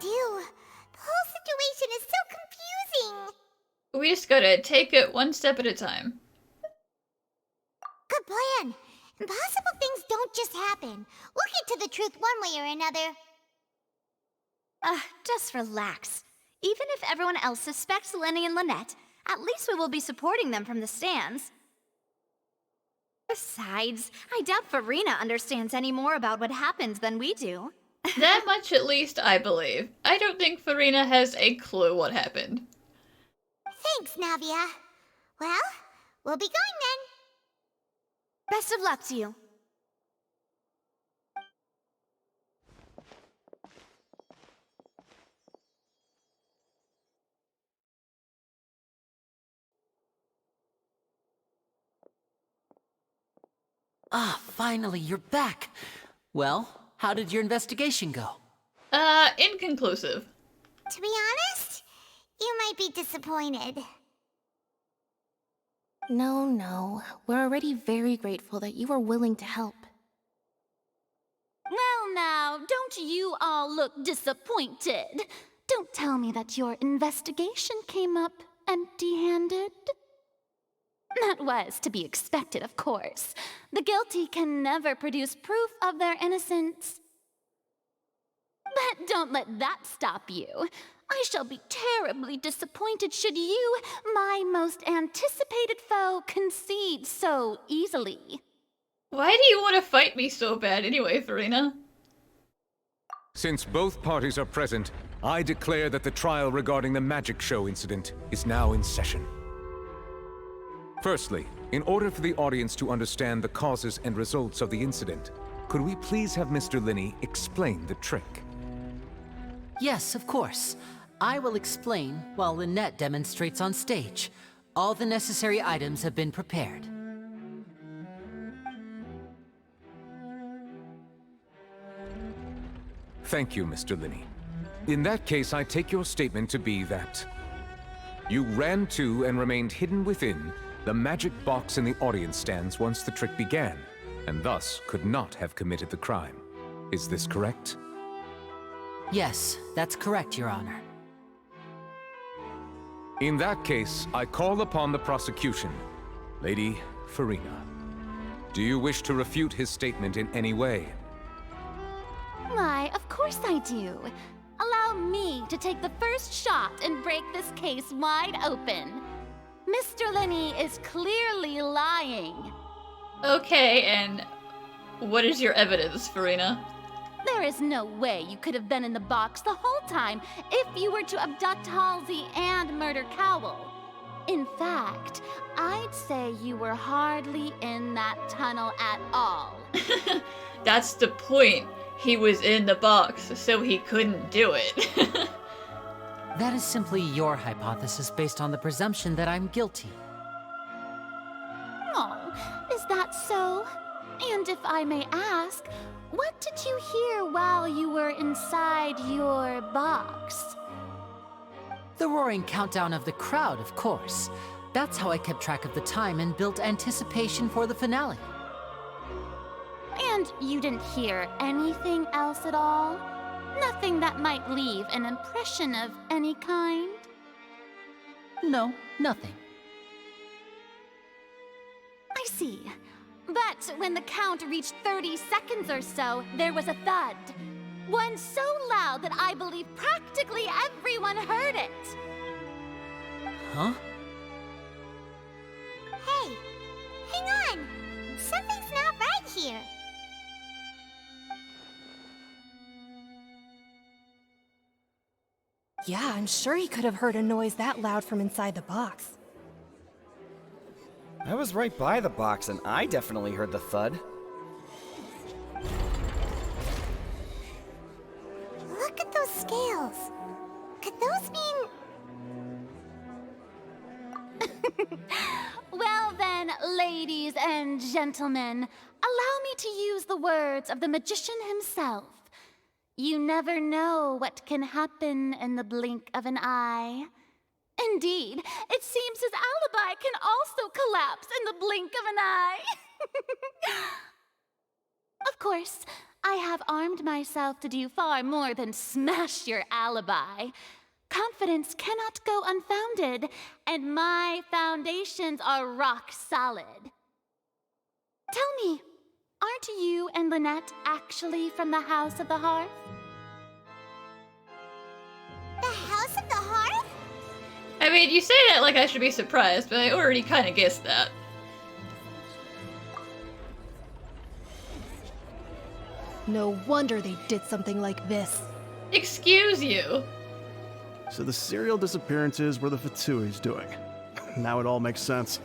do? The whole situation is so confusing. We just gotta take it one step at a time. Good plan. Impossible things don't just happen. We'll get to the truth one way or another. Just relax. Even if everyone else suspects Lenny and Lynette, at least we will be supporting them from the stands. Besides, I doubt Farina understands any more about what happened than we do. That much at least I believe. I don't think Farina has a clue what happened. Thanks, Navia. Well, we'll be going then. Best of luck to you. Ah, finally, you're back. Well, how did your investigation go? Inconclusive. To be honest, you might be disappointed. No. We're already very grateful that you were willing to help. Well now, don't you all look disappointed. Don't tell me that your investigation came up empty-handed. That was to be expected, of course. The guilty can never produce proof of their innocence. But don't let that stop you. I shall be terribly disappointed should you, my most anticipated foe, concede so easily. Why do you want to fight me so bad anyway, Farina? Since both parties are present, I declare that the trial regarding the magic show incident is now in session. Firstly, in order for the audience to understand the causes and results of the incident, could we please have Mr. Linney explain the trick? Yes, of course. I will explain while Lynette demonstrates on stage. All the necessary items have been prepared. Thank you, Mr. Linney. In that case, I take your statement to be that you ran to and remained hidden within the magic box in the audience stands once the trick began, and thus could not have committed the crime. Is this correct? Yes, that's correct, Your Honor. In that case, I call upon the prosecution. Lady Farina, do you wish to refute his statement in any way? Why, of course I do. Allow me to take the first shot and break this case wide open. Mr. Linney is clearly lying. Okay, and what is your evidence, Farina? There is no way you could have been in the box the whole time if you were to abduct Halsey and murder Cowell. In fact, I'd say you were hardly in that tunnel at all. That's the point. He was in the box, so he couldn't do it. That is simply your hypothesis based on the presumption that I'm guilty. Oh, is that so? And if I may ask, what did you hear while you were inside your box? The roaring countdown of the crowd, of course. That's how I kept track of the time and built anticipation for the finale. And you didn't hear anything else at all? Nothing that might leave an impression of any kind? No, nothing. I see. But when the count reached 30 seconds or so, there was a thud. One so loud that I believe practically everyone heard it. Huh? Hey, hang on. Something's not right here. Yeah, I'm sure he could have heard a noise that loud from inside the box. I was right by the box and I definitely heard the thud. Look at those scales. Could those mean... Well then, ladies and gentlemen, allow me to use the words of the magician himself. You never know what can happen in the blink of an eye. Indeed, it seems his alibi can also collapse in the blink of an eye. Of course, I have armed myself to do far more than smash your alibi. Confidence cannot go unfounded, and my foundations are rock solid. Tell me, aren't you and Lynette actually from the House of the Hearth? The House of the Hearth? I mean, you say that like I should be surprised, but I already kind of guessed that. No wonder they did something like this. Excuse you. So the serial disappearances were the Fatui's doing. Now it all makes sense.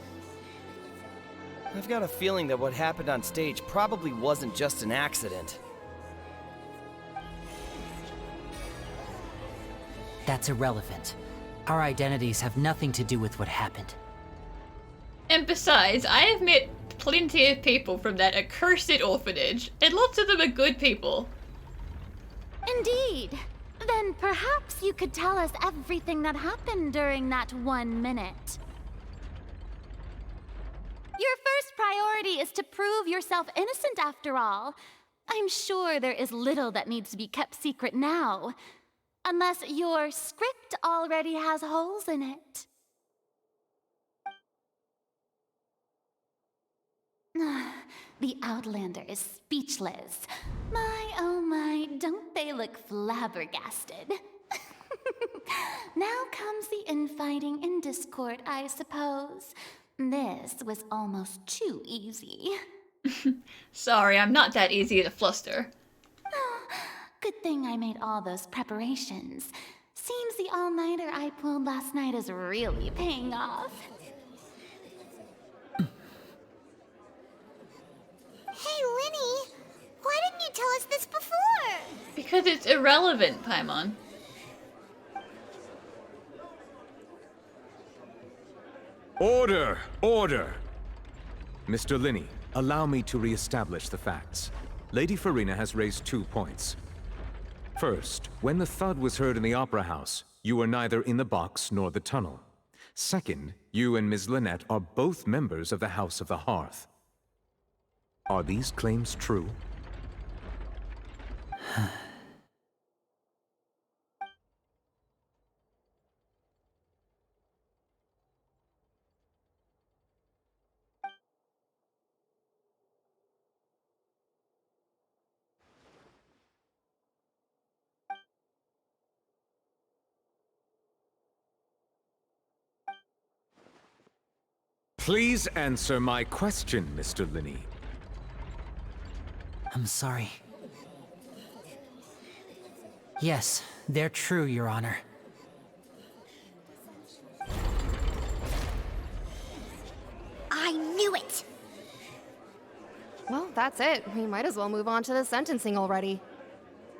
I've got a feeling that what happened on stage probably wasn't just an accident. That's irrelevant. Our identities have nothing to do with what happened. And besides, I have met plenty of people from that accursed orphanage, and lots of them are good people. Indeed. Then perhaps you could tell us everything that happened during that 1 minute. Your first priority is to prove yourself innocent, after all. I'm sure there is little that needs to be kept secret now. Unless your script already has holes in it. The Outlander is speechless. My, oh my, don't they look flabbergasted? Now comes the infighting and discord, I suppose. This was almost too easy. Sorry, I'm not that easy to fluster. Good thing I made all those preparations. Seems the all-nighter I pulled last night is really paying off. Hey, Linny, why didn't you tell us this before? Because it's irrelevant, Paimon. Order! Order! Mr. Linney, allow me to re-establish the facts. Lady Farina has raised 2 points. First, when the thud was heard in the Opera House, you were neither in the box nor the tunnel. Second, you and Ms. Lynette are both members of the House of the Hearth. Are these claims true? Please answer my question, Mr. Linney. I'm sorry. Yes, they're true, Your Honor. I knew it! Well, that's it. We might as well move on to the sentencing already.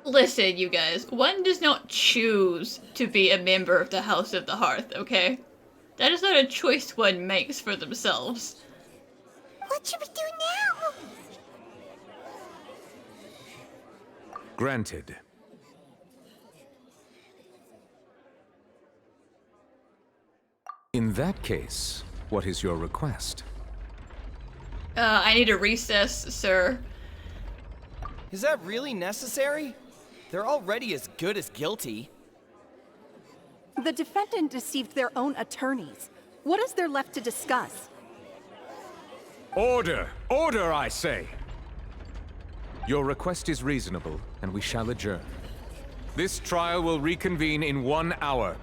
Listen, you guys, one does not choose to be a member of the House of the Hearth, okay? That is not a choice one makes for themselves. What should we do now? Granted. In that case, what is your request? I need a recess, sir. Is that really necessary? They're already as good as guilty. The defendant deceived their own attorneys. What is there left to discuss? Order! Order, I say! Your request is reasonable, and we shall adjourn. This trial will reconvene in 1 hour.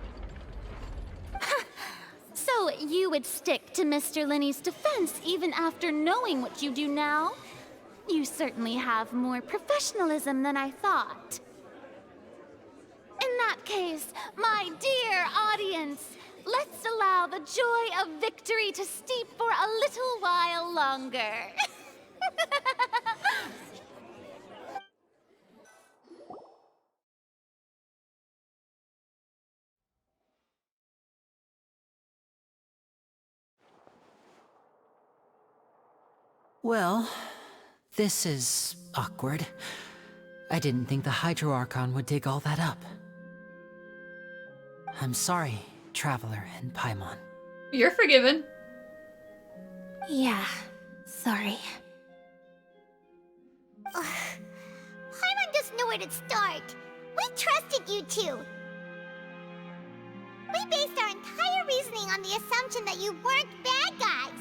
So you would stick to Mr. Linney's defense even after knowing what you do now? You certainly have more professionalism than I thought. In that case, my dear audience, let's allow the joy of victory to steep for a little while longer. Well, this is awkward. I didn't think the Hydro Archon would dig all that up. I'm sorry, Traveler and Paimon. You're forgiven. Yeah, sorry. Paimon doesn't know where to start. We trusted you two. We based our entire reasoning on the assumption that you weren't bad guys.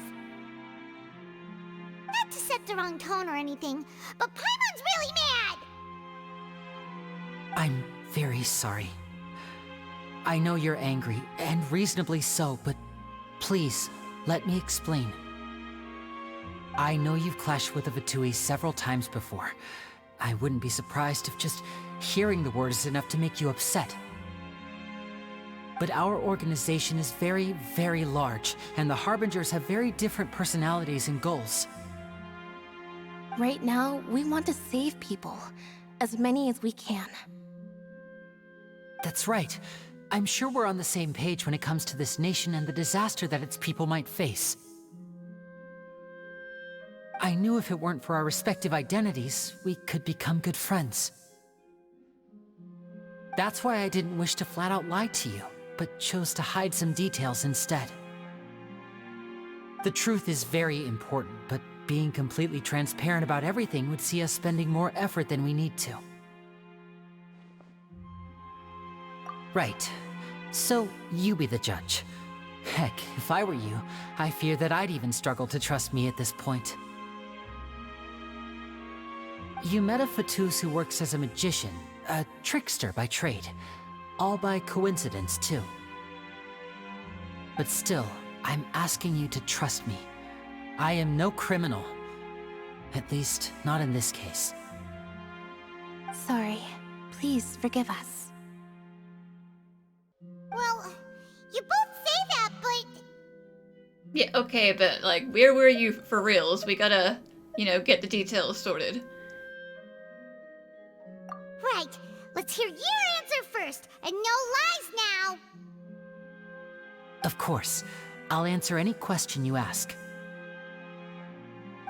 Not to set the wrong tone or anything, but Paimon's really mad! I'm very sorry. I know you're angry, and reasonably so, but please, let me explain. I know you've clashed with the Fatui several times before. I wouldn't be surprised if just hearing the word is enough to make you upset. But our organization is very, very large, and the Harbingers have very different personalities and goals. Right now, we want to save people. As many as we can. That's right. I'm sure we're on the same page when it comes to this nation and the disaster that its people might face. I knew if it weren't for our respective identities, we could become good friends. That's why I didn't wish to flat out lie to you, but chose to hide some details instead. The truth is very important, but being completely transparent about everything would see us spending more effort than we need to. Right. So, you be the judge. Heck, if I were you, I fear that I'd even struggle to trust me at this point. You met a Fatus who works as a magician, a trickster by trade. All by coincidence, too. But still, I'm asking you to trust me. I am no criminal. At least, not in this case. Sorry. Please forgive us. Well, you both say that, but... Yeah, okay, but, like, where were you for reals? We gotta, get the details sorted. Right. Let's hear your answer first, and no lies now! Of course. I'll answer any question you ask.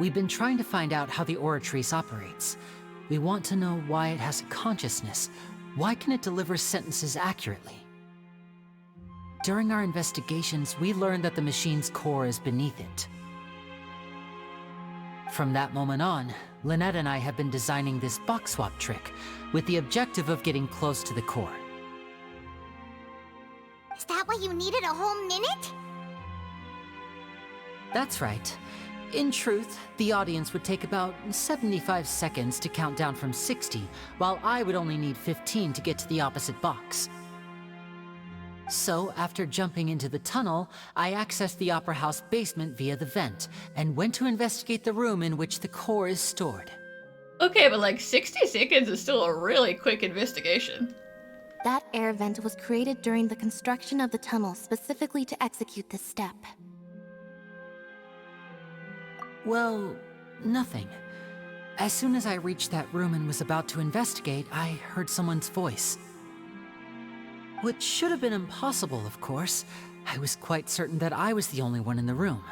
We've been trying to find out how the Oratrice operates. We want to know why it has a consciousness. Why can it deliver sentences accurately? During our investigations, we learned that the machine's core is beneath it. From that moment on, Lynette and I have been designing this box swap trick, with the objective of getting close to the core. Is that why you needed a whole minute? That's right. In truth, the audience would take about 75 seconds to count down from 60, while I would only need 15 to get to the opposite box. So, after jumping into the tunnel, I accessed the Opera House basement via the vent, and went to investigate the room in which the core is stored. Okay, but like 60 seconds is still a really quick investigation. That air vent was created during the construction of the tunnel specifically to execute this step. Well, nothing. As soon as I reached that room and was about to investigate, I heard someone's voice. Which should have been impossible, of course. I was quite certain that I was the only one in the room.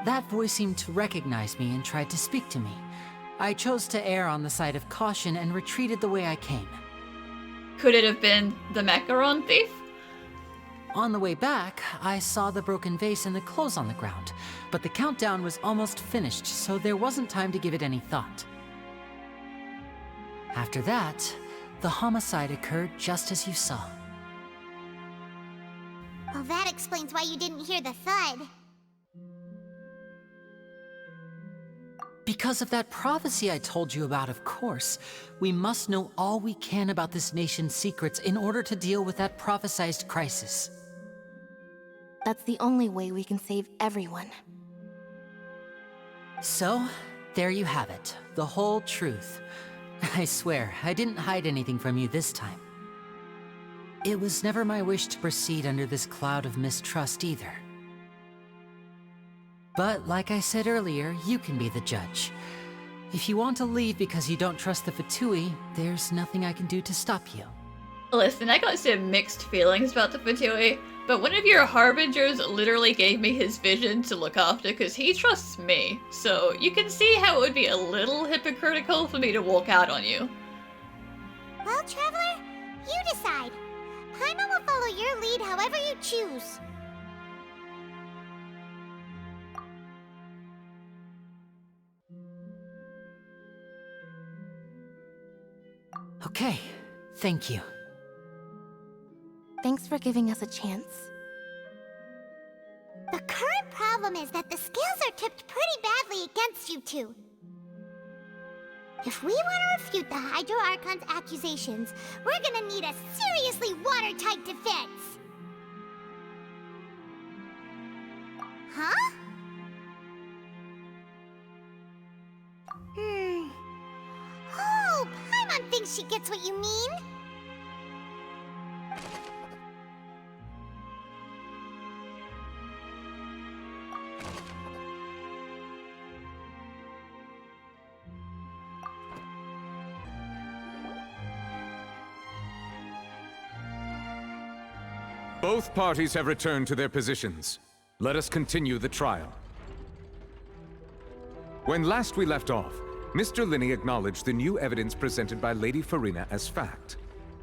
That voice seemed to recognize me and tried to speak to me. I chose to err on the side of caution and retreated the way I came. Could it have been the macaron thief? On the way back, I saw the broken vase and the clothes on the ground, but the countdown was almost finished, so there wasn't time to give it any thought. After that, the homicide occurred just as you saw. Well, that explains why you didn't hear the thud. Because of that prophecy I told you about, of course. We must know all we can about this nation's secrets in order to deal with that prophesized crisis. That's the only way we can save everyone. So, there you have it. The whole truth. I swear, I didn't hide anything from you this time. It was never my wish to proceed under this cloud of mistrust either. But like I said earlier, you can be the judge. If you want to leave because you don't trust the Fatui, there's nothing I can do to stop you. Listen, I got some mixed feelings about the Fatui, but one of your Harbingers literally gave me his vision to look after because he trusts me. So you can see how it would be a little hypocritical for me to walk out on you. Well, Traveler, you decide. Paimon will follow your lead however you choose. Okay, thank you. Thanks for giving us a chance. The current problem is that the scales are tipped pretty badly against you two. If we want to refute the Hydro Archon's accusations, we're gonna need a seriously watertight defense. Huh? Oh, Paimon thinks she gets what you mean. Both parties have returned to their positions. Let us continue the trial. When last we left off, Mr. Linney acknowledged the new evidence presented by Lady Farina as fact.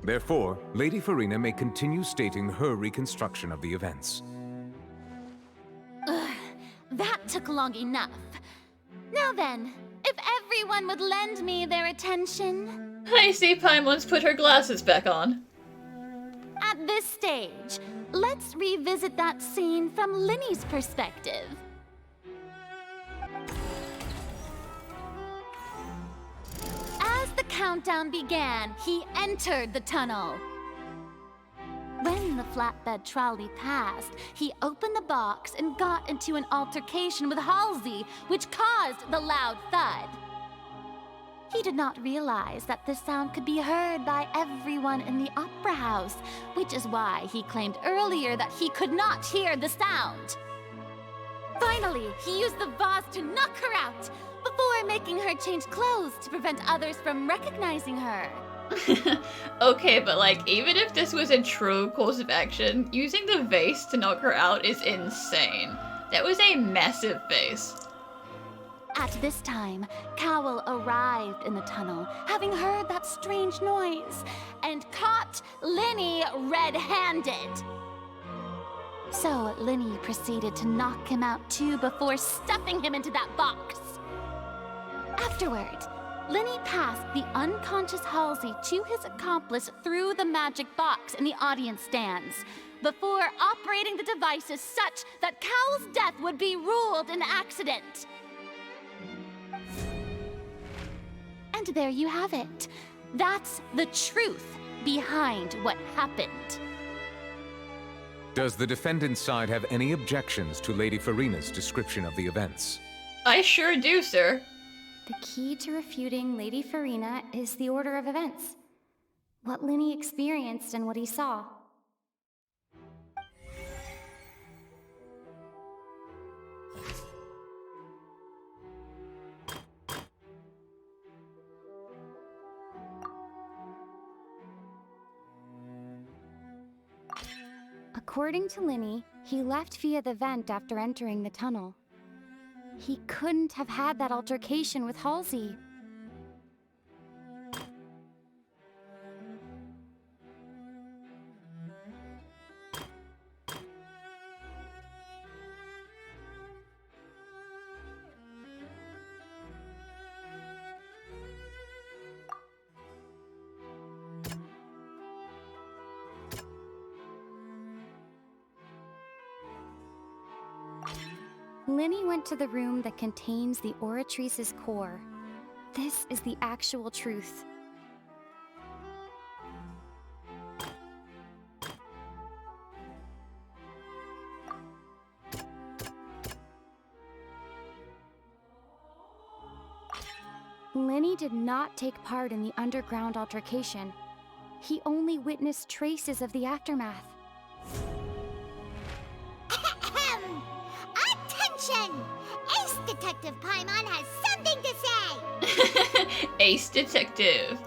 Therefore, Lady Farina may continue stating her reconstruction of the events. That took long enough. Now then, if everyone would lend me their attention. I see Paimon's put her glasses back on. At this stage, let's revisit that scene from Linney's perspective. As the countdown began, he entered the tunnel. When the flatbed trolley passed, he opened the box and got into an altercation with Halsey, which caused the loud thud. He did not realize that this sound could be heard by everyone in the opera house, which is why he claimed earlier that he could not hear the sound. Finally, he used the vase to knock her out, before making her change clothes to prevent others from recognizing her. Okay, but like, even if this was a true course of action, using the vase to knock her out is insane. That was a massive vase. At this time, Cowell arrived in the tunnel, having heard that strange noise, and caught Linney red-handed. So Linney proceeded to knock him out too before stuffing him into that box. Afterward, Linney passed the unconscious Halsey to his accomplice through the magic box in the audience stands, before operating the devices such that Cowell's death would be ruled an accident. And there you have it. That's the truth behind what happened. Does the defendant's side have any objections to Lady Farina's description of the events? I sure do, sir. The key to refuting Lady Farina is the order of events. What Linney experienced and what he saw. According to Linney, he left via the vent after entering the tunnel. He couldn't have had that altercation with Halsey. Linney went to the room that contains the Oratrice's core. This is the actual truth. Linney did not take part in the underground altercation. He only witnessed traces of the aftermath. Attention! Ace Detective Paimon has something to say! Ace Detective.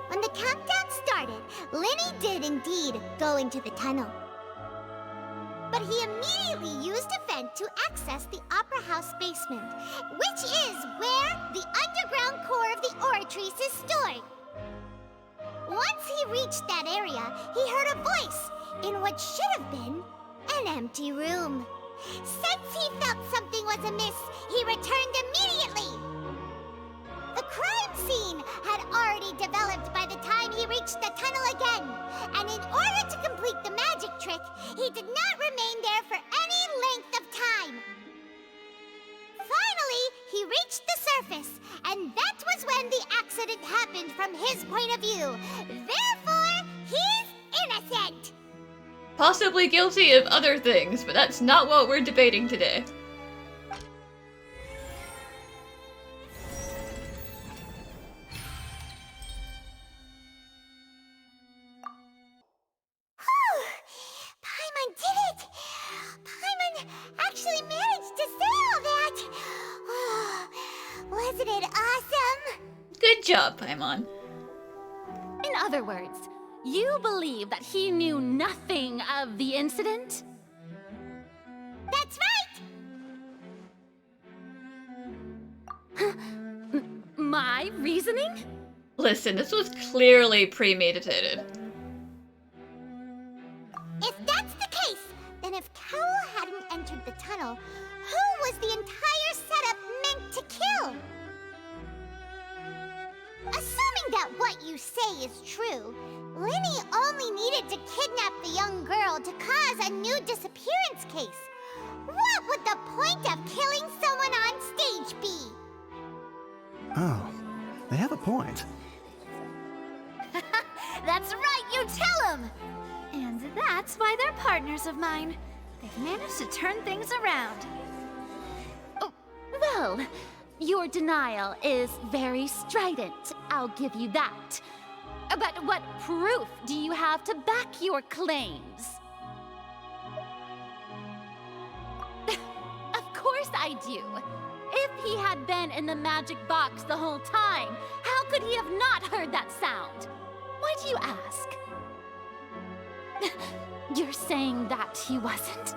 When the countdown started, Linney did indeed go into the tunnel. But he immediately used a vent to access the Opera House basement, which is where the underground core of the Oratrice is stored. Once he reached that area, he heard a voice in what should have been an empty room. Since he felt something was amiss, he returned immediately. The crime scene had already developed by the time he reached the tunnel again. And in order to complete the magic trick, he did not remain there for any length of time. Finally, he reached the surface, and that was when the accident happened from his point of view. Therefore, he's innocent. Possibly guilty of other things, but that's not what we're debating today. Paimon did it! Paimon actually managed to say all that! Oh, wasn't it awesome? Good job, Paimon. In other words, you believe that he knew nothing of the incident? That's right! My reasoning? Listen, this was clearly premeditated. If that's the case, then if Cowell hadn't entered the tunnel, who was the entire setup meant to kill? Assuming that what you say is true, Linny only needed to kidnap the young girl to cause a new disappearance case. What would the point of killing someone on stage be? Oh, they have a point. That's right, you tell him! And that's why they're partners of mine. They've managed to turn things around. Oh, well, your denial is very strident, I'll give you that. But what proof do you have to back your claims? Of course I do. If he had been in the magic box the whole time, how could he have not heard that sound? Why do you ask? You're saying that he wasn't?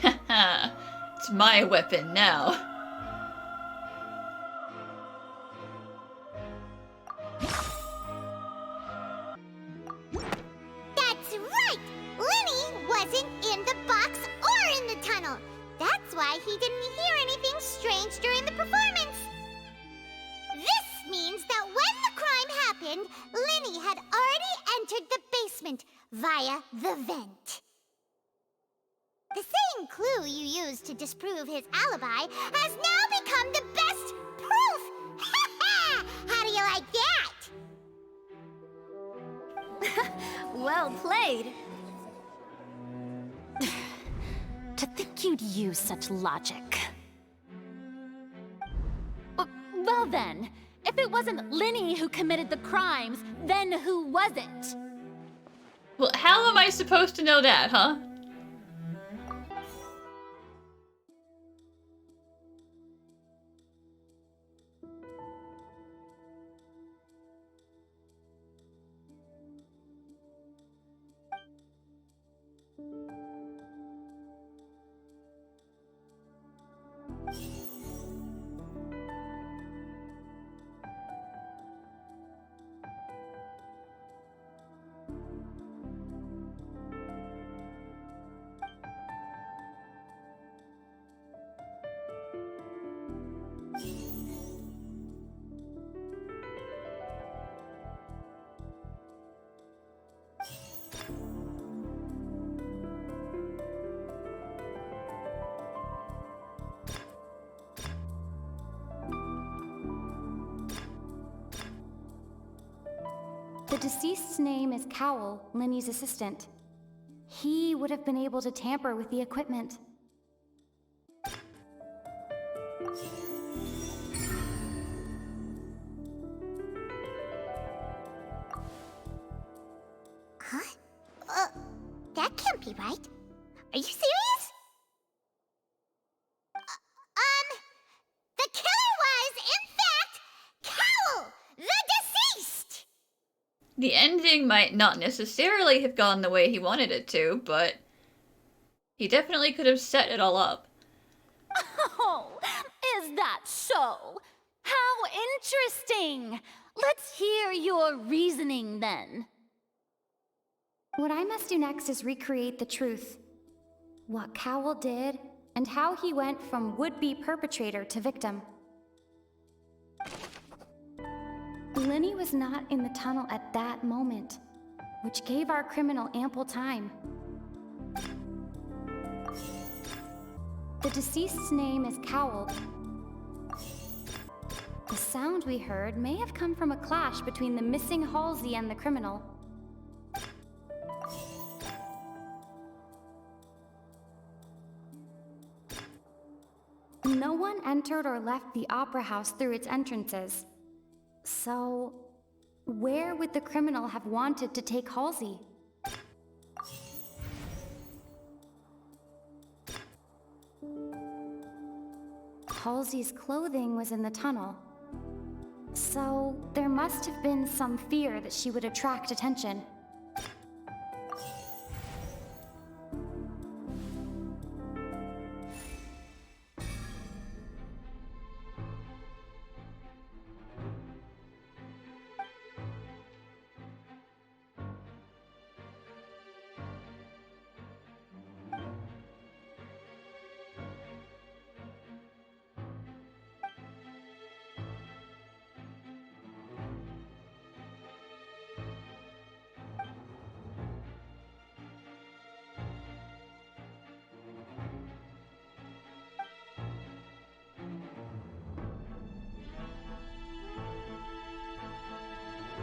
Haha, it's my weapon now. That's right! Linny wasn't in the box or in the tunnel. That's why he didn't hear anything strange during the performance. This means that when the crime happened, Linny had already entered the basement via the vent. The same clue you used to disprove his alibi has now become the best proof! Ha ha! How do you like that? Well played. To think you'd use such logic. Well then, if it wasn't Linny who committed the crimes, then who was it? Well, how am I supposed to know that, huh? The deceased's name is Cowell, Linny's assistant. He would have been able to tamper with the equipment. Huh? That can't be right. Are you serious? The killer was, in fact, Cowell, the deceased! The ending might not necessarily have gone the way he wanted it to, but he definitely could have set it all up. Oh, is that so? How interesting! Let's hear your reasoning then. What I must do next is recreate the truth. What Cowell did, and how he went from would-be perpetrator to victim. Lenny was not in the tunnel at that moment, which gave our criminal ample time. The deceased's name is Cowl. The sound we heard may have come from a clash between the missing Halsey and the criminal. No one entered or left the Opera House through its entrances. So, where would the criminal have wanted to take Halsey? Halsey's clothing was in the tunnel. So, there must have been some fear that she would attract attention.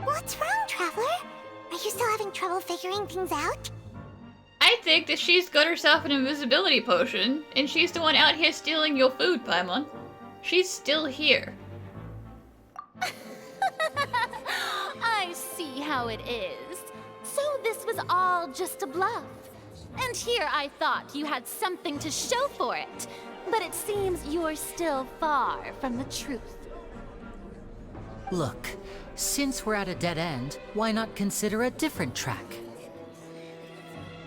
What's wrong, Traveler? Are you still having trouble figuring things out? I think that she's got herself an invisibility potion, and she's the one out here stealing your food, Paimon. She's still here. I see how it is. So this was all just a bluff. And here I thought you had something to show for it. But it seems you're still far from the truth. Look, since we're at a dead end, why not consider a different track?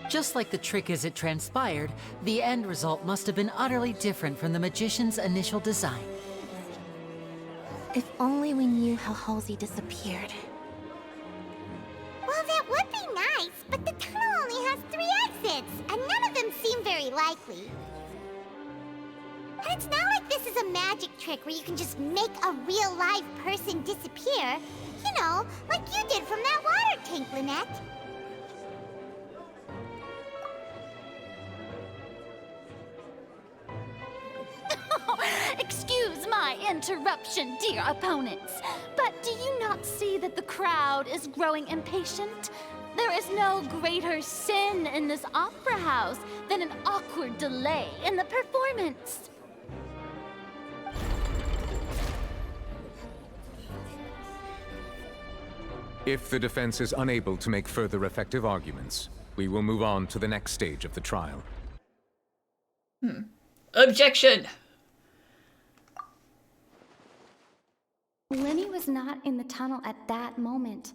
Just like the trick as it transpired, the end result must have been utterly different from the magician's initial design. If only we knew how Halsey disappeared. Well, that would be nice, but the tunnel only has 3 exits, and none of them seem very likely. And it's not like this is a magic trick where you can just make a real live person disappear. You know, like you did from that water tank, Lynette. Excuse my interruption, dear opponents, but do you not see that the crowd is growing impatient? There is no greater sin in this opera house than an awkward delay in the performance. If the defense is unable to make further effective arguments, we will move on to the next stage of the trial. Objection! Lenny was not in the tunnel at that moment,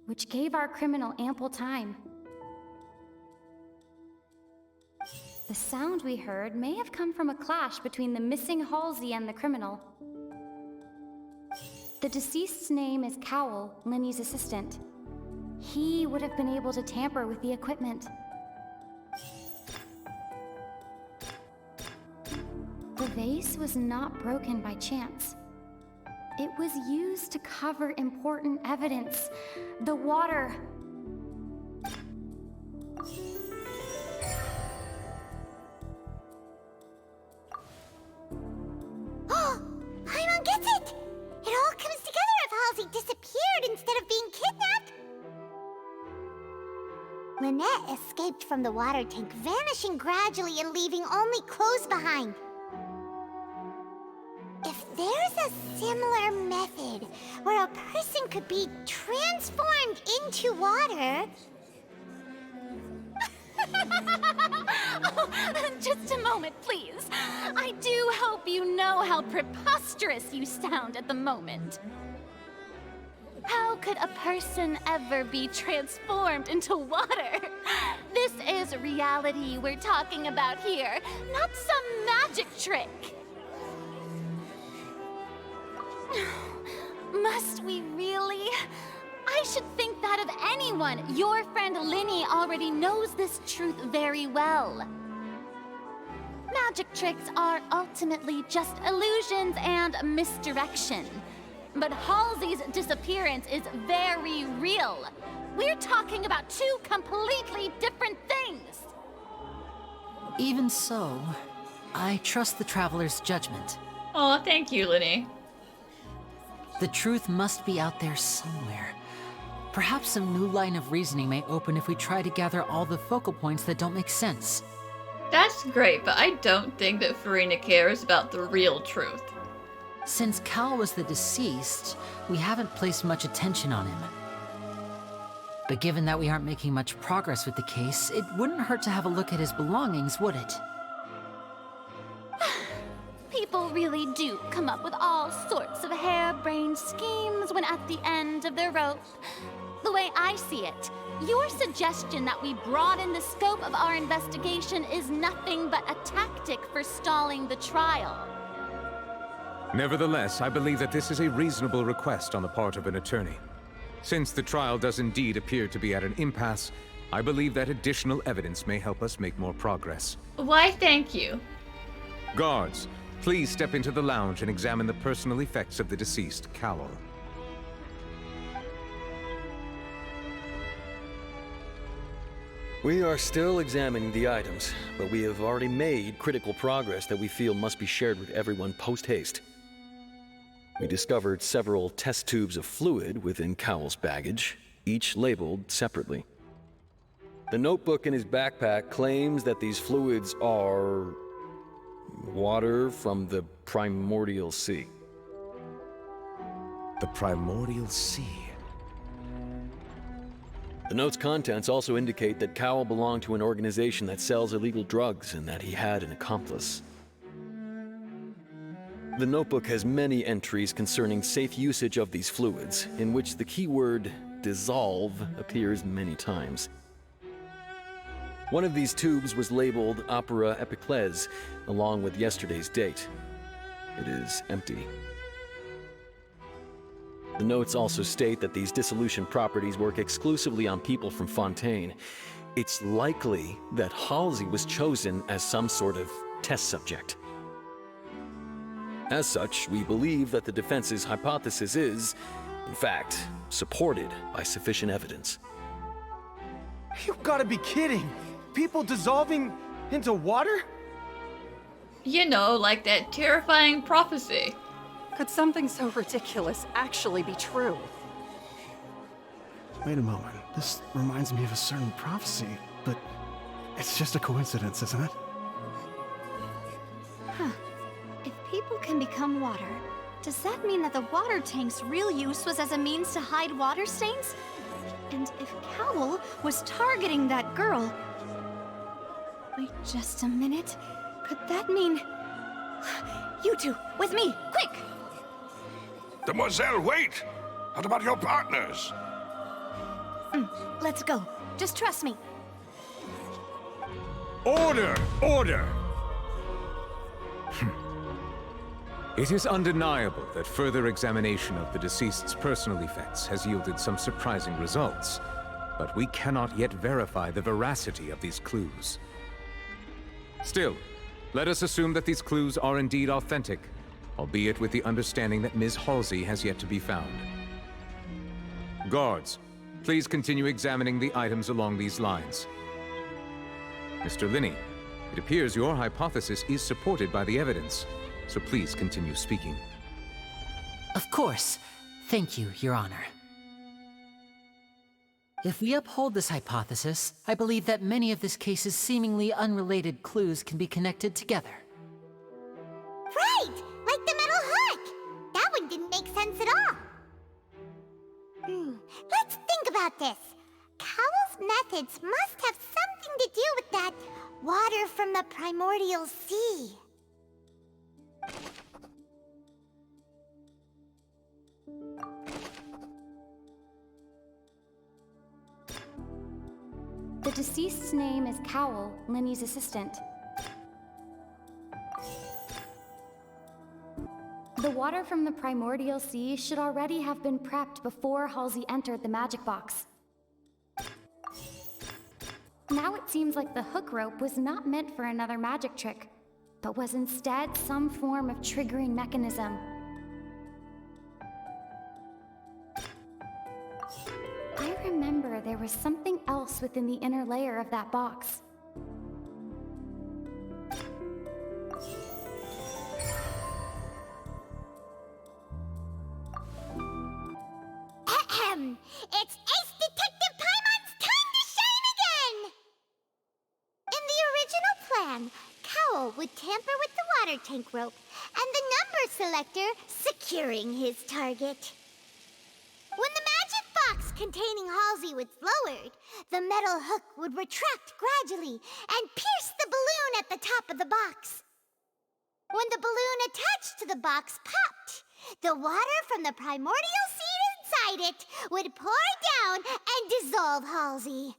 which gave our criminal ample time. The sound we heard may have come from a clash between the missing Halsey and the criminal. The deceased's name is Cowl, Lenny's assistant. He would have been able to tamper with the equipment. The vase was not broken by chance. It was used to cover important evidence. The water. Oh, Paimon gets it! It all comes together if Halsey disappeared instead of being kidnapped. Lynette escaped from the water tank, vanishing gradually and leaving only clothes behind. If there's a similar method where a person could be transformed into water... Oh, just a moment, please. I do hope you know how preposterous you sound at the moment. How could a person ever be transformed into water? This is reality we're talking about here, not some magic trick. Must we really? I should think that of anyone. Your friend Linny already knows this truth very well. Magic tricks are ultimately just illusions and misdirection. but Halsey's disappearance is very real. We're talking about two completely different things. Even so, I trust the Traveler's judgment. Aw, thank you, Linny. The truth must be out there somewhere. Perhaps some new line of reasoning may open if we try to gather all the focal points that don't make sense. That's great, but I don't think that Farina cares about the real truth. Since Cal was the deceased, we haven't placed much attention on him. But given that we aren't making much progress with the case, it wouldn't hurt to have a look at his belongings, would it? People really do come up with all sorts of harebrained schemes when at the end of their rope. The way I see it, your suggestion that we broaden the scope of our investigation is nothing but a tactic for stalling the trial. Nevertheless, I believe that this is a reasonable request on the part of an attorney. Since the trial does indeed appear to be at an impasse, I believe that additional evidence may help us make more progress. Why, thank you. Guards, please step into the lounge and examine the personal effects of the deceased Cowell. We are still examining the items, but we have already made critical progress that we feel must be shared with everyone post-haste. We discovered several test tubes of fluid within Cowell's baggage, each labeled separately. The notebook in his backpack claims that these fluids are water from the primordial sea. The primordial sea? The note's contents also indicate that Cowell belonged to an organization that sells illegal drugs and that he had an accomplice. The notebook has many entries concerning safe usage of these fluids, in which the keyword dissolve appears many times. One of these tubes was labeled Opera Epiclese, along with yesterday's date. It is empty. The notes also state that these dissolution properties work exclusively on people from Fontaine. It's likely that Halsey was chosen as some sort of test subject. As such, we believe that the defense's hypothesis is, in fact, supported by sufficient evidence. You've got to be kidding! People dissolving into water? You know, like that terrifying prophecy. Could something so ridiculous actually be true? Wait a moment. This reminds me of a certain prophecy, but it's just a coincidence, isn't it? Huh. If people can become water, does that mean that the water tank's real use was as a means to hide water stains? And if Cowell was targeting that girl... Wait just a minute. Could that mean... You two, with me, quick! Demoiselle, wait! What about your partners? Let's go. Just trust me. Order! Order! It is undeniable that further examination of the deceased's personal effects has yielded some surprising results, but we cannot yet verify the veracity of these clues. Still, let us assume that these clues are indeed authentic, albeit with the understanding that Ms. Halsey has yet to be found. Guards, please continue examining the items along these lines. Mr. Linney, it appears your hypothesis is supported by the evidence, so please continue speaking. Of course. Thank you, Your Honor. If we uphold this hypothesis, I believe that many of this case's seemingly unrelated clues can be connected together. Right! Like the metal hook! That one didn't make sense at all. Let's think about this. Cowell's methods must have something to do with that water from the primordial sea. The deceased's name is Cowell, Linny's assistant. The water from the primordial sea should already have been prepped before Halsey entered the magic box. Now it seems like the hook rope was not meant for another magic trick, but was instead some form of triggering mechanism. there was something else within the inner layer of that box. Ahem! It's Ace Detective Paimon's time to shine again! In the original plan, Cowl would tamper with the water tank rope and the number selector securing his target. When the magic box containing Halsey was lowered, the metal hook would retract gradually and pierce the balloon at the top of the box. When the balloon attached to the box popped, the water from the primordial seed inside it would pour down and dissolve Halsey.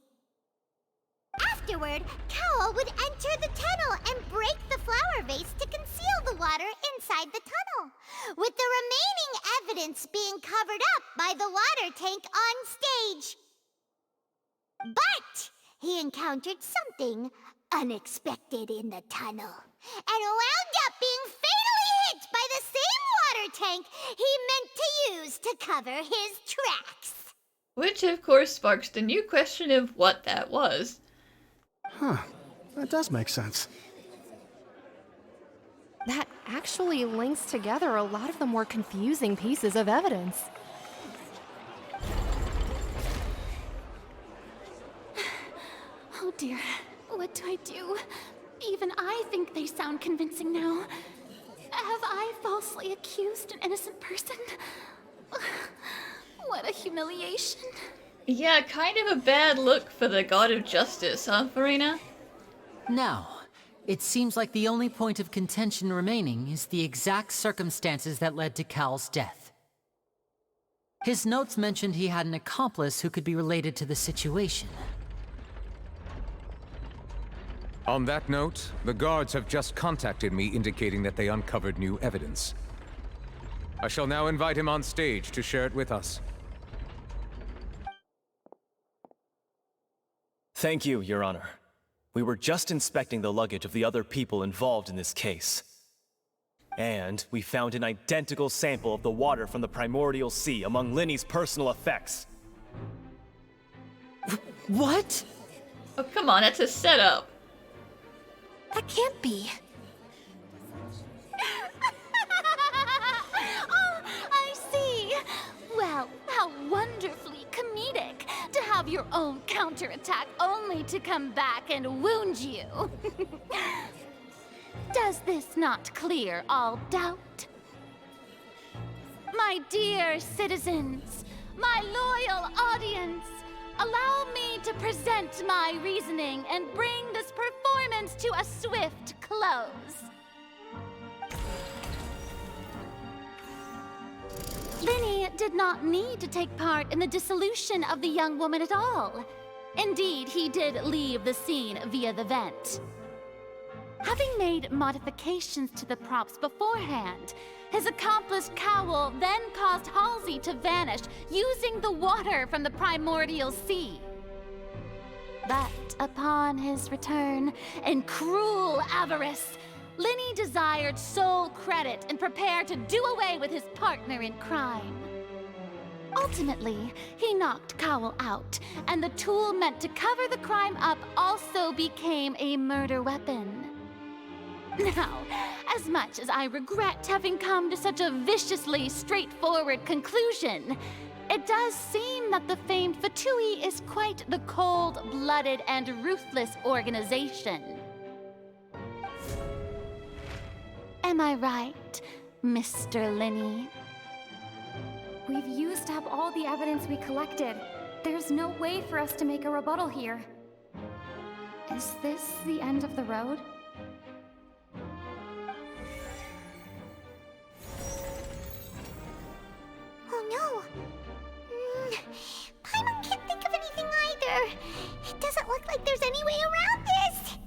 Afterward, Cowl would enter the tunnel and break the flower vase to conceal the water inside the tunnel, with the remaining evidence being covered up by the water tank on stage. But he encountered something unexpected in the tunnel, and wound up being fatally hit by the same water tank he meant to use to cover his tracks. Which, of course, sparks the new question of what that was. Huh. That does make sense. That actually links together a lot of the more confusing pieces of evidence. Oh dear, what do I do? Even I think they sound convincing now. Have I falsely accused an innocent person? What a humiliation. Yeah, kind of a bad look for the god of justice, huh, Farina? Now, it seems like the only point of contention remaining is the exact circumstances that led to Cal's death. His notes mentioned he had an accomplice who could be related to the situation. On that note, the guards have just contacted me indicating that they uncovered new evidence. I shall now invite him on stage to share it with us. Thank you, Your Honor. We were just inspecting the luggage of the other people involved in this case. And we found an identical sample of the water from the primordial sea among Linny's personal effects. What? Oh, come on, that's a setup. That can't be. Oh, I see. Well, how wonderfully comedic to have your own counterattack only to come back and wound you. Does this not clear all doubt? My dear citizens, my loyal audience, allow me to present my reasoning and bring this performance to a swift close. Linny did not need to take part in the dissolution of the young woman at all. Indeed, he did leave the scene via the vent. Having made modifications to the props beforehand, his accomplice Cowl then caused Halsey to vanish using the water from the primordial sea. But upon his return, in cruel avarice, Linny desired sole credit and prepared to do away with his partner in crime. Ultimately, he knocked Cowl out, and the tool meant to cover the crime up also became a murder weapon. Now, as much as I regret having come to such a viciously straightforward conclusion, it does seem that the famed Fatui is quite the cold-blooded and ruthless organization. Am I right, Mr. Linny? We've used up all the evidence we collected. There's no way for us to make a rebuttal here. Is this the end of the road? Oh no! Paimon can't think of anything either. It doesn't look like there's any way around this.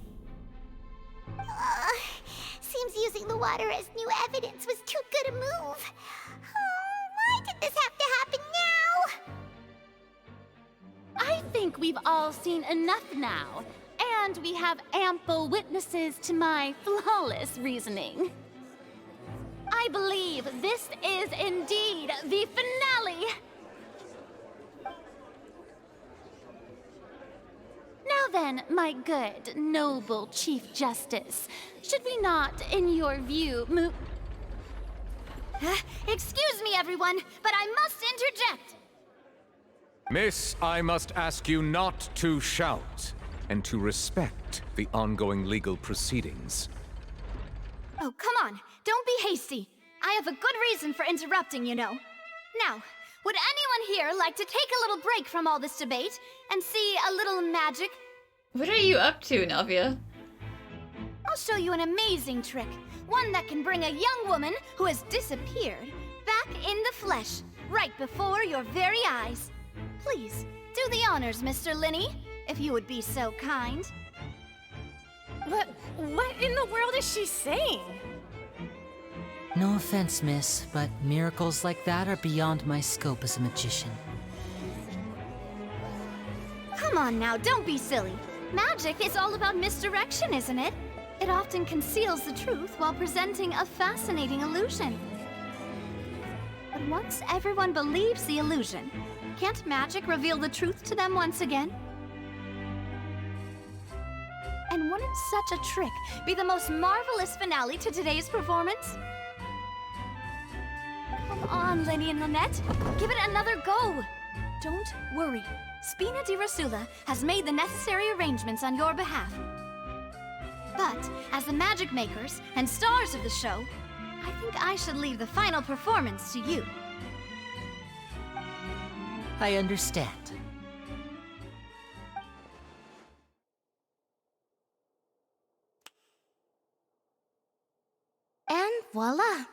Seems using the water as new evidence was too good a move. Why did this have to happen now? I think we've all seen enough now, and we have ample witnesses to my flawless reasoning. I believe this is indeed the finale. then, my good, noble Chief Justice, should we not, in your view, Excuse me, everyone, but I must interject. Miss, I must ask you not to shout, and to respect the ongoing legal proceedings. Oh, come on. Don't be hasty. I have a good reason for interrupting, you know. Now, would anyone here like to take a little break from all this debate and see a little magic? What are you up to, Navia? I'll show you an amazing trick. One that can bring a young woman who has disappeared back in the flesh, right before your very eyes. Please, do the honors, Mr. Linny, if you would be so kind. What in the world is she saying? No offense, miss, but miracles like that are beyond my scope as a magician. Come on now, don't be silly. Magic is all about misdirection, isn't it? It often conceals the truth while presenting a fascinating illusion. But once everyone believes the illusion, can't magic reveal the truth to them once again? And wouldn't such a trick be the most marvelous finale to today's performance? Come on, Lenny and Lynette. Give it another go. Don't worry. Spina di Rosula has made the necessary arrangements on your behalf. But, as the magic makers and stars of the show, I think I should leave the final performance to you. I understand. And voila!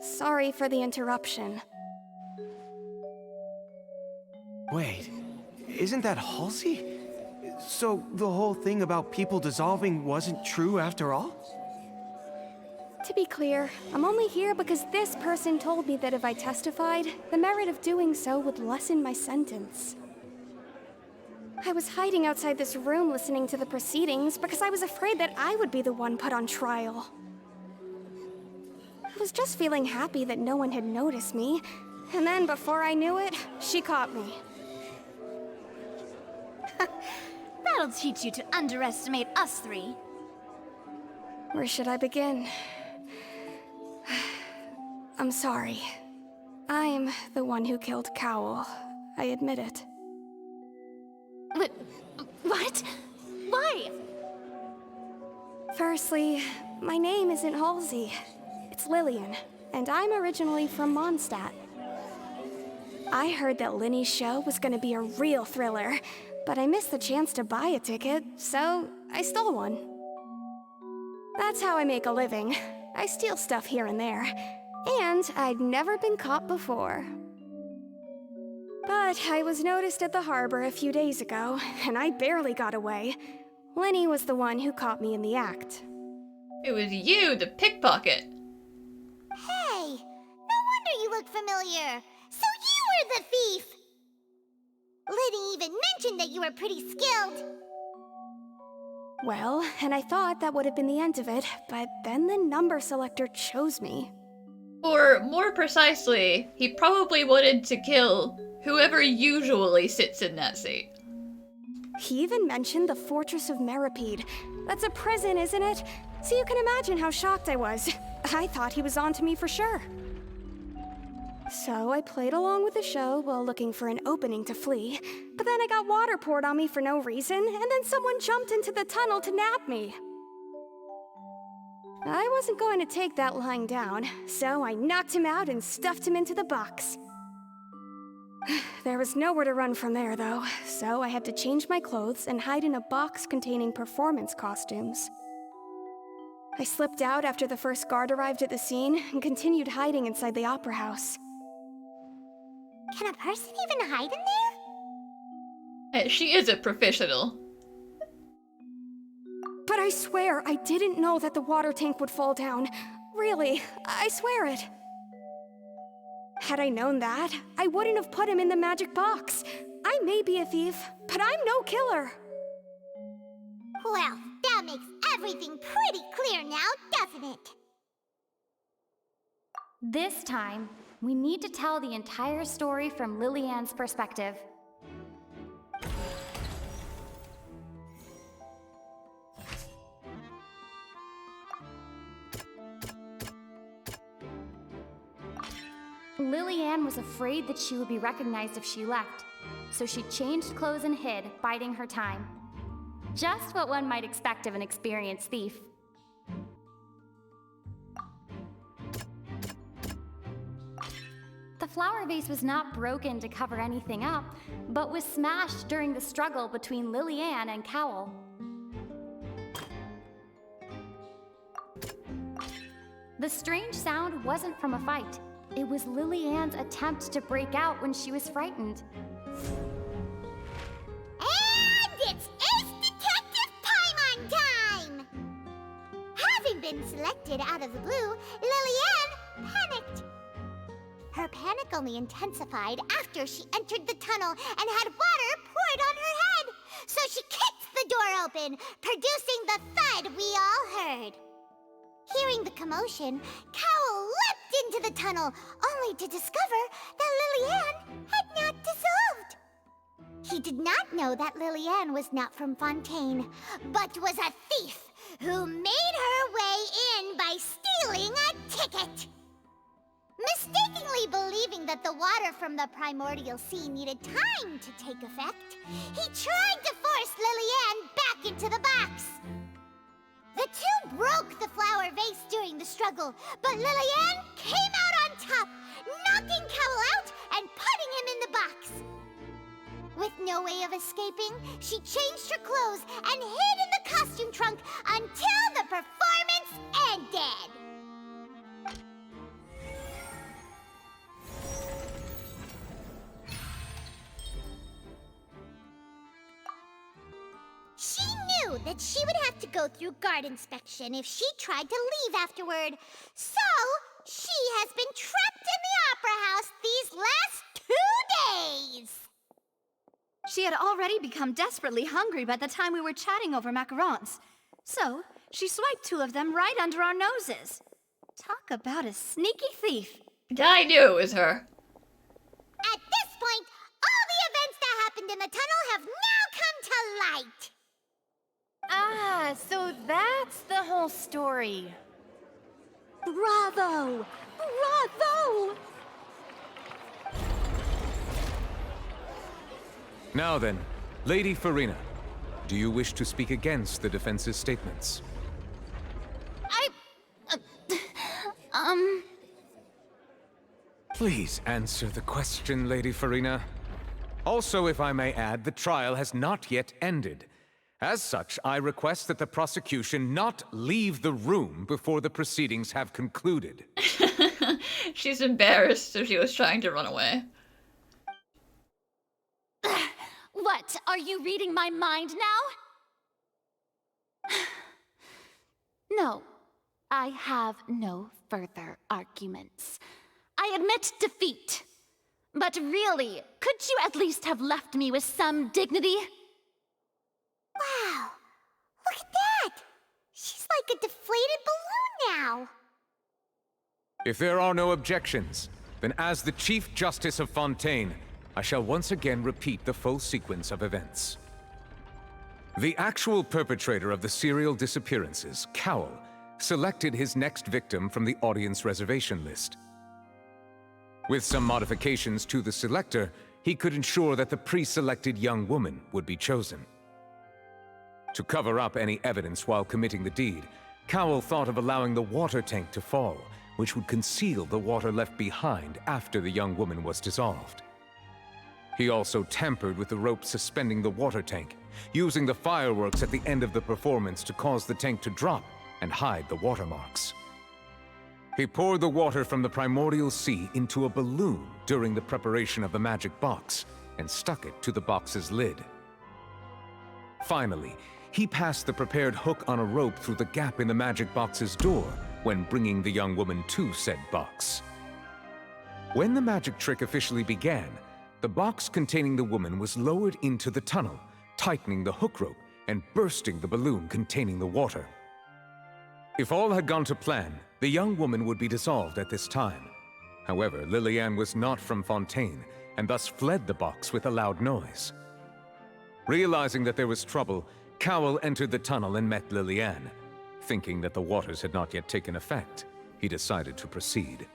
Sorry for the interruption. Wait, isn't that Halsey? So the whole thing about people dissolving wasn't true after all? To be clear, I'm only here because this person told me that if I testified, the merit of doing so would lessen my sentence. I was hiding outside this room listening to the proceedings because I was afraid that I would be the one put on trial. I was just feeling happy that no one had noticed me, and then before I knew it, she caught me. That'll teach you to underestimate us three. Where should I begin? I'm sorry. I'm the one who killed Cowl. I admit it. What? Why? Firstly, my name isn't Halsey. It's Lillian, and I'm originally from Mondstadt. I heard that Linny's show was gonna be a real thriller, but I missed the chance to buy a ticket, so I stole one. That's how I make a living. I steal stuff here and there, and I'd never been caught before. But I was noticed at the harbor a few days ago, and I barely got away. Linny was the one who caught me in the act. It was you, the pickpocket. Hey, no wonder you look familiar. So you were the thief! Liddy even mentioned that you were pretty skilled. Well, and I thought that would have been the end of it, but then the number selector chose me. Or, more precisely, he probably wanted to kill whoever usually sits in that seat. He even mentioned the Fortress of Meripede. That's a prison, isn't it? So you can imagine how shocked I was. I thought he was onto me for sure. So I played along with the show while looking for an opening to flee, but then I got water poured on me for no reason, and then someone jumped into the tunnel to nab me. I wasn't going to take that lying down, so I knocked him out and stuffed him into the box. There was nowhere to run from there, though, so I had to change my clothes and hide in a box containing performance costumes. I slipped out after the first guard arrived at the scene and continued hiding inside the opera house. Can a person even hide in there? She is a professional. But I swear I didn't know that the water tank would fall down. Really, I swear it. Had I known that, I wouldn't have put him in the magic box. I may be a thief, but I'm no killer. Well, that makes Everything pretty clear now, doesn't it? This time, we need to tell the entire story from Lillian's perspective. Lillian was afraid that she would be recognized if she left, so she changed clothes and hid, biding her time. Just what one might expect of an experienced thief. The flower vase was not broken to cover anything up, but was smashed during the struggle between Lillian and Cowell. The strange sound wasn't from a fight. It was Lillian's attempt to break out when she was frightened. And it's Ace Detective Paimon time! Having been selected out of the blue, Lillian panicked. Her panic only intensified after she entered the tunnel and had water poured on her head. So she kicked the door open, producing the thud we all heard. Hearing the commotion, Cowell leapt into the tunnel, only to discover that Lillian had not dissolved. He did not know that Lillian was not from Fontaine, but was a thief who made her way in by stealing a ticket. Mistakenly believing that the water from the primordial sea needed time to take effect, he tried to force Lillian back into the box. The two broke the flower vase during the struggle, but Lillian came out on top, knocking Cowell out and putting him in the box. With no way of escaping, she changed her clothes and hid in the costume trunk until the performance ended. She knew that she would have to go through guard inspection if she tried to leave afterward. So, she has been trapped in the Opera House these last 2 days. She had already become desperately hungry by the time we were chatting over macarons. So, she swiped 2 of them right under our noses. Talk about a sneaky thief. I knew it was her. At this point, all the events that happened in the tunnel have now come to light. Ah, so that's the whole story. Bravo! Bravo! Now then, Lady Farina, do you wish to speak against the defense's statements? Please answer the question, Lady Farina. Also, if I may add, the trial has not yet ended. As such, I request that the prosecution not leave the room before the proceedings have concluded. She's embarrassed, so she was trying to run away. What? Are you reading my mind now? No, I have no further arguments. I admit defeat. But really, could you at least have left me with some dignity? Wow, look at that! She's like a deflated balloon now. If there are no objections, then as the Chief Justice of Fontaine, I shall once again repeat the full sequence of events. The actual perpetrator of the serial disappearances, Cowell, selected his next victim from the audience reservation list. With some modifications to the selector, he could ensure that the pre-selected young woman would be chosen. To cover up any evidence while committing the deed, Cowell thought of allowing the water tank to fall, which would conceal the water left behind after the young woman was dissolved. He also tampered with the rope suspending the water tank, using the fireworks at the end of the performance to cause the tank to drop and hide the watermarks. He poured the water from the primordial sea into a balloon during the preparation of the magic box and stuck it to the box's lid. Finally, he passed the prepared hook on a rope through the gap in the magic box's door when bringing the young woman to said box. When the magic trick officially began, the box containing the woman was lowered into the tunnel, tightening the hook rope and bursting the balloon containing the water. If all had gone to plan, the young woman would be dissolved at this time. However, Liliane was not from Fontaine, and thus fled the box with a loud noise. Realizing that there was trouble, Cowell entered the tunnel and met Liliane. Thinking that the waters had not yet taken effect, he decided to proceed.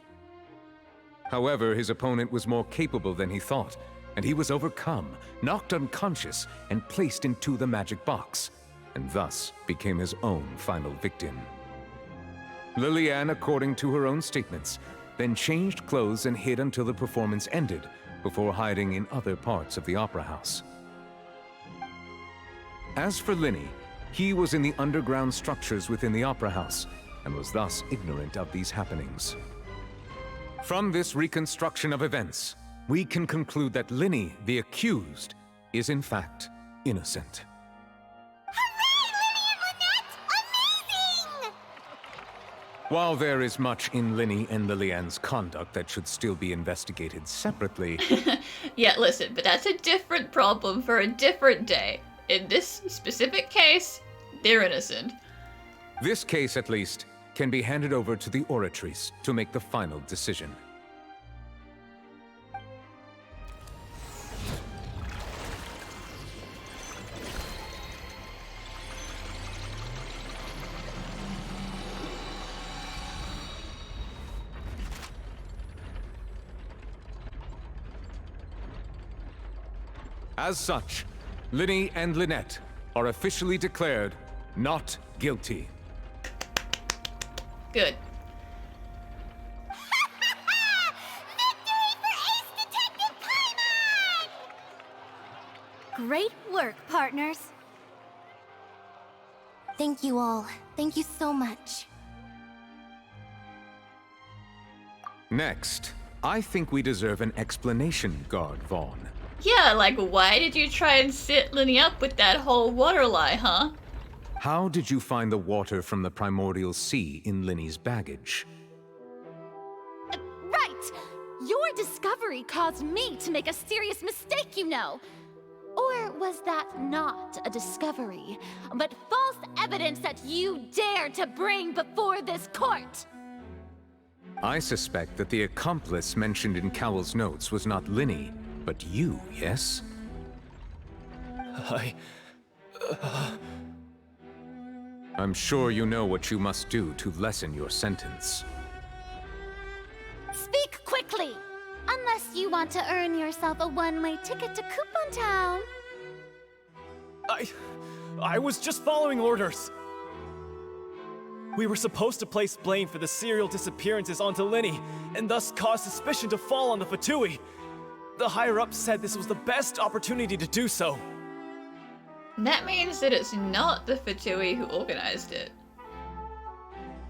However, his opponent was more capable than he thought, and he was overcome, knocked unconscious, and placed into the magic box, and thus became his own final victim. Liliane, according to her own statements, then changed clothes and hid until the performance ended, before hiding in other parts of the opera house. As for Linny, he was in the underground structures within the opera house, and was thus ignorant of these happenings. From this reconstruction of events, we can conclude that Linny, the accused, is in fact innocent. While there is much in Linny and Liliane's conduct that should still be investigated separately... Yeah, listen, but that's a different problem for a different day. In this specific case, they're innocent. This case, at least, can be handed over to the Oratrice to make the final decision. As such, Linny and Lynette are officially declared not guilty. Good. Great work, partners. Thank you all. Thank you so much. Next, I think we deserve an explanation, Guard Vaughn. Yeah, like why did you try and sit Linny up with that whole water lie, huh? How did you find the water from the primordial sea in Linny's baggage? Right! Your discovery caused me to make a serious mistake, you know. Or was that not a discovery, but false evidence that you dared to bring before this court? I suspect that the accomplice mentioned in Cowell's notes was not Linny, but you, yes? I'm sure you know what you must do to lessen your sentence. Speak quickly! Unless you want to earn yourself a one-way ticket to Coupon Town. I was just following orders. We were supposed to place blame for the serial disappearances onto Linny, and thus cause suspicion to fall on the Fatui. The higher-ups said this was the best opportunity to do so. That means that it's not the Fatui who organized it.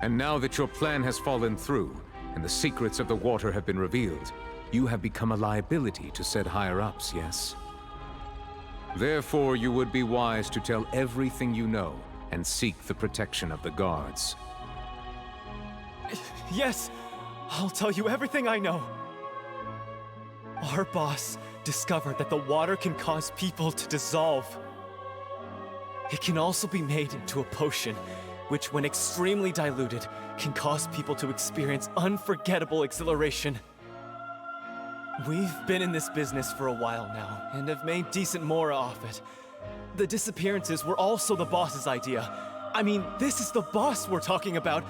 And now that your plan has fallen through, and the secrets of the water have been revealed, you have become a liability to said higher-ups, yes? Therefore, you would be wise to tell everything you know, and seek the protection of the guards. Yes, I'll tell you everything I know. Our boss discovered that the water can cause people to dissolve. It can also be made into a potion, which when extremely diluted, can cause people to experience unforgettable exhilaration. We've been in this business for a while now, and have made decent mora off it. The disappearances were also the boss's idea. I mean, this is the boss we're talking about.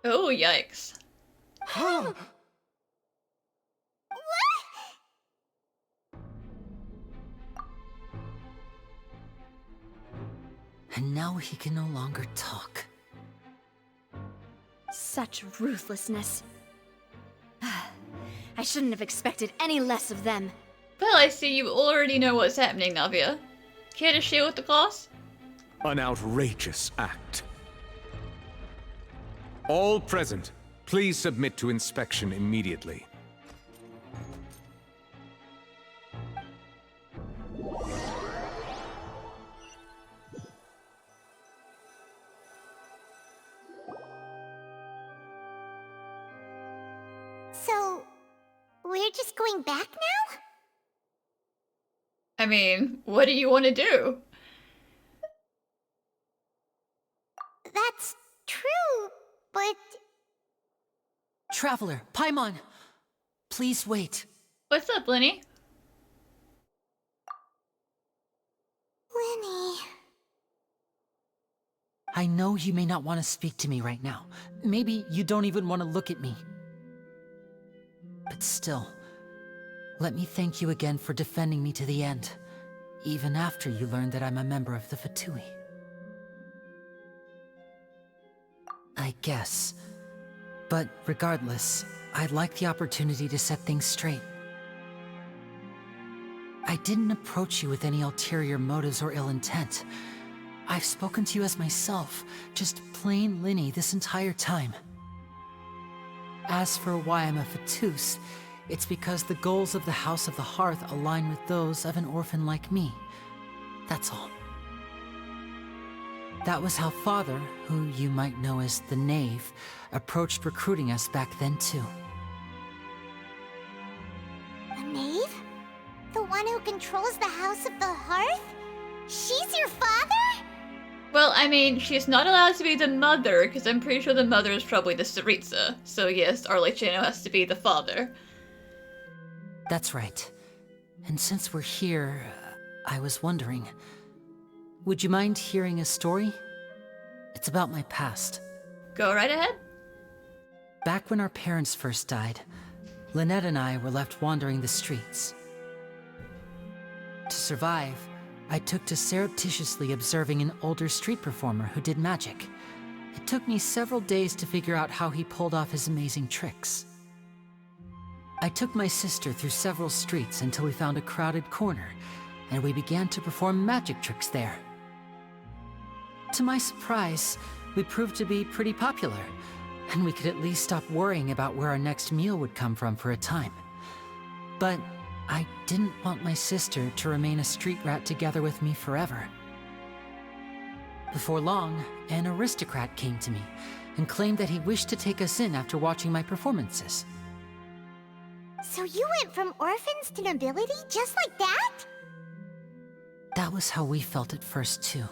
Oh, yikes. And now he can no longer talk. Such ruthlessness. I shouldn't have expected any less of them. Well, I see you already know what's happening, Navia. Care to share with the class? An outrageous act. All present, please submit to inspection immediately. So, we're just going back now? I mean, what do you want to do? That's true, but... Traveler, Paimon! Please wait. What's up, Lenny? Lenny... I know you may not want to speak to me right now. Maybe you don't even want to look at me. But still, let me thank you again for defending me to the end, even after you learned that I'm a member of the Fatui. I guess. But regardless, I'd like the opportunity to set things straight. I didn't approach you with any ulterior motives or ill intent. I've spoken to you as myself, just plain Linny this entire time. As for why I'm a Fatus, it's because the goals of the House of the Hearth align with those of an orphan like me. That's all. That was how Father, who you might know as the Knave, approached recruiting us back then too. A knave? The one who controls the House of the Hearth? She's your father? Well, I mean, she's not allowed to be the mother, because I'm pretty sure the mother is probably the Tsaritsa. So yes, Arlecchino has to be the father. That's right. And since we're here, I was wondering, would you mind hearing a story? It's about my past. Go right ahead. Back when our parents first died, Lynette and I were left wandering the streets. To survive, I took to surreptitiously observing an older street performer who did magic. It took me several days to figure out how he pulled off his amazing tricks. I took my sister through several streets until we found a crowded corner, and we began to perform magic tricks there. To my surprise, we proved to be pretty popular, and we could at least stop worrying about where our next meal would come from for a time. But I didn't want my sister to remain a street rat together with me forever. Before long, an aristocrat came to me and claimed that he wished to take us in after watching my performances. So you went from orphans to nobility just like that? That was how we felt at first too.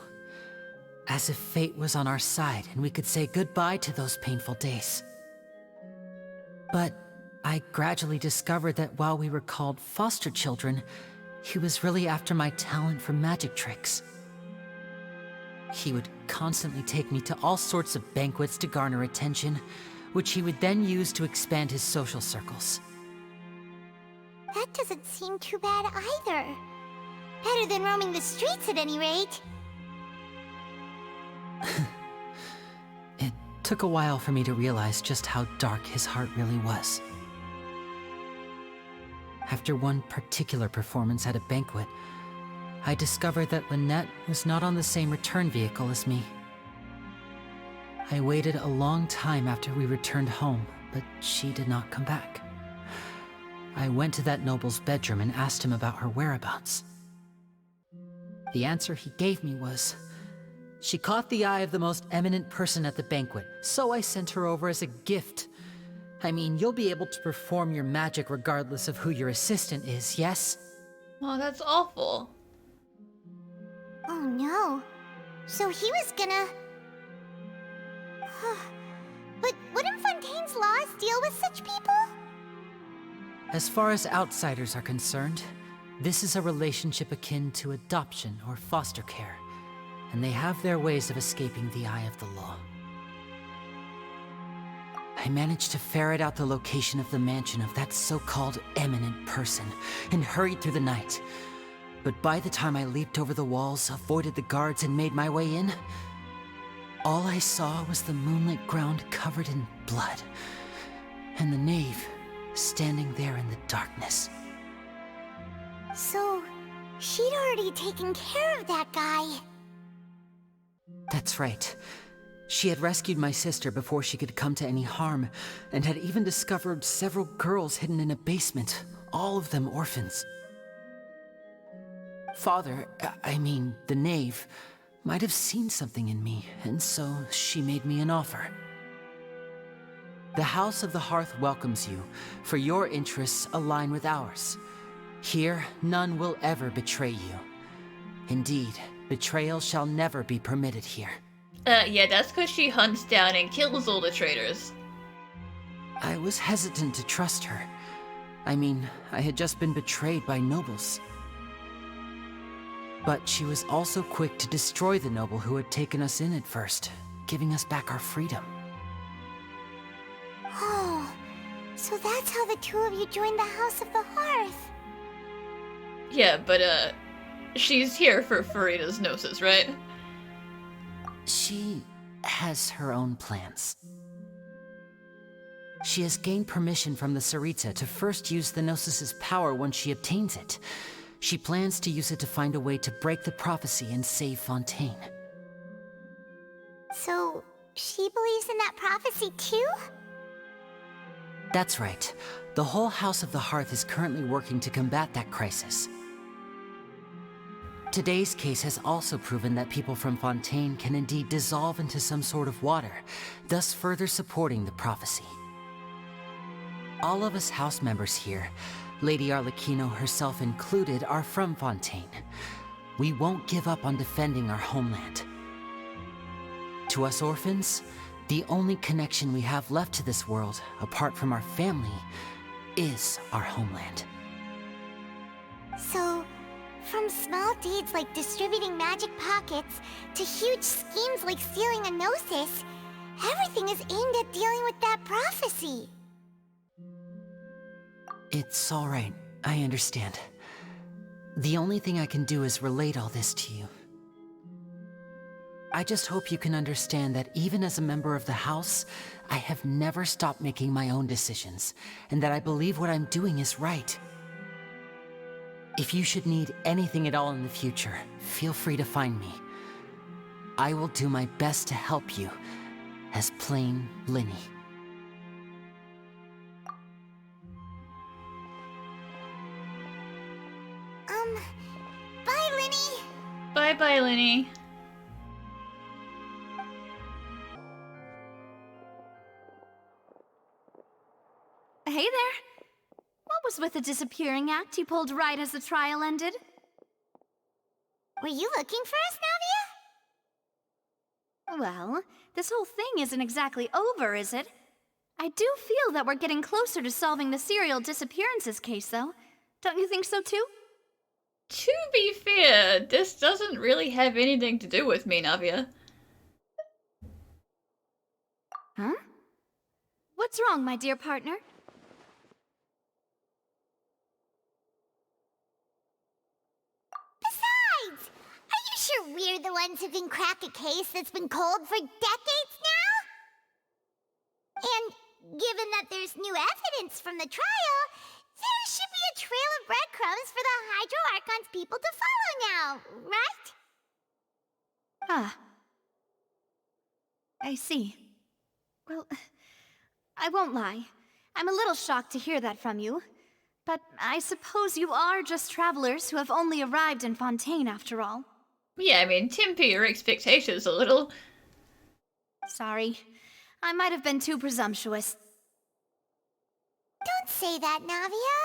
As if fate was on our side and we could say goodbye to those painful days. But I gradually discovered that while we were called foster children, he was really after my talent for magic tricks. He would constantly take me to all sorts of banquets to garner attention, which he would then use to expand his social circles. That doesn't seem too bad either. Better than roaming the streets at any rate. It took a while for me to realize just how dark his heart really was. After one particular performance at a banquet, I discovered that Lynette was not on the same return vehicle as me. I waited a long time after we returned home, but she did not come back. I went to that noble's bedroom and asked him about her whereabouts. The answer he gave me was, she caught the eye of the most eminent person at the banquet, so I sent her over as a gift. I mean, you'll be able to perform your magic regardless of who your assistant is, yes? Oh, that's awful. Oh no. So he was gonna... But wouldn't Fontaine's laws deal with such people? As far as outsiders are concerned, this is a relationship akin to adoption or foster care, and they have their ways of escaping the eye of the law. I managed to ferret out the location of the mansion of that so-called eminent person and hurried through the night. But by the time I leaped over the walls, avoided the guards, and made my way in, all I saw was the moonlit ground covered in blood, and the knave standing there in the darkness. So, she'd already taken care of that guy. That's right. She had rescued my sister before she could come to any harm, and had even discovered several girls hidden in a basement, all of them orphans. Father, I mean, the knave, might have seen something in me, and so she made me an offer. The House of the Hearth welcomes you, for your interests align with ours. Here, none will ever betray you. Indeed, betrayal shall never be permitted here. Yeah, that's because she hunts down and kills all the traitors. I was hesitant to trust her. I mean, I had just been betrayed by nobles. But she was also quick to destroy the noble who had taken us in at first, giving us back our freedom. Oh, so that's how the two of you joined the House of the Hearth. Yeah, but, she's here for Farida's gnosis, right? She has her own plans. She has gained permission from the Tsaritsa to first use the Gnosis's power when she obtains it. She plans to use it to find a way to break the prophecy and save Fontaine. So, she believes in that prophecy too? That's right. The whole House of the Hearth is currently working to combat that crisis. Today's case has also proven that people from Fontaine can indeed dissolve into some sort of water, thus further supporting the prophecy. All of us house members here, Lady Arlecchino herself included, are from Fontaine. We won't give up on defending our homeland. To us orphans, the only connection we have left to this world, apart from our family, is our homeland. So, from small deeds like distributing magic pockets to huge schemes like stealing a gnosis, everything is aimed at dealing with that prophecy. It's all right. I understand. The only thing I can do is relate all this to you. I just hope you can understand that even as a member of the House, I have never stopped making my own decisions, and that I believe what I'm doing is right. If you should need anything at all in the future, feel free to find me. I will do my best to help you, as plain Linny. Bye, Linny! Bye-bye, Linny. Hey there! What was with the disappearing act you pulled right as the trial ended? Were you looking for us, Navia? Well, this whole thing isn't exactly over, is it? I do feel that we're getting closer to solving the serial disappearances case, though. Don't you think so, too? To be fair, this doesn't really have anything to do with me, Navia. Huh? What's wrong, my dear partner? Besides, are you sure we're the ones who can crack a case that's been cold for decades now? And given that there's new evidence from the trial, there should be a trail of breadcrumbs for the Hydro Archon's people to follow now, right? Ah. I see. Well, I won't lie. I'm a little shocked to hear that from you. But I suppose you are just travelers who have only arrived in Fontaine after all. Yeah, I mean, temper your expectations a little. Sorry. I might have been too presumptuous. Don't say that, Navia.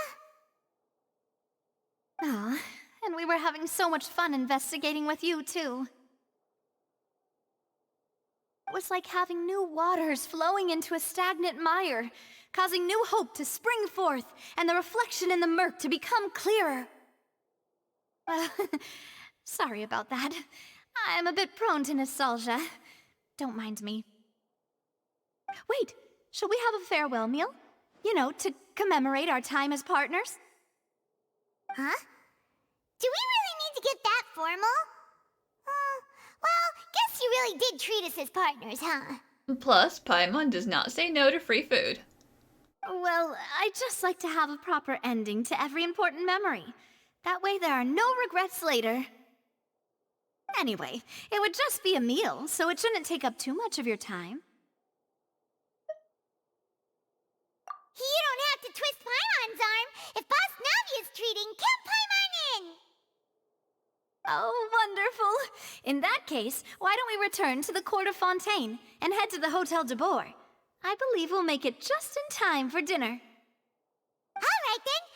Ah, and we were having so much fun investigating with you, too. It was like having new waters flowing into a stagnant mire, causing new hope to spring forth, and the reflection in the murk to become clearer. Well, sorry about that. I'm a bit prone to nostalgia. Don't mind me. Wait, shall we have a farewell meal? You know, to commemorate our time as partners? Huh? Do we really need to get that formal? Well, guess you really did treat us as partners, huh? Plus, Paimon does not say no to free food. Well, I'd just like to have a proper ending to every important memory. That way there are no regrets later. Anyway, it would just be a meal, so it shouldn't take up too much of your time. You don't have to twist Paimon's arm. If Boss Navia's treating, count Paimon in! Oh, wonderful. In that case, why don't we return to the court of Fontaine and head to the Hotel de Boer? I believe we'll make it just in time for dinner. All right then.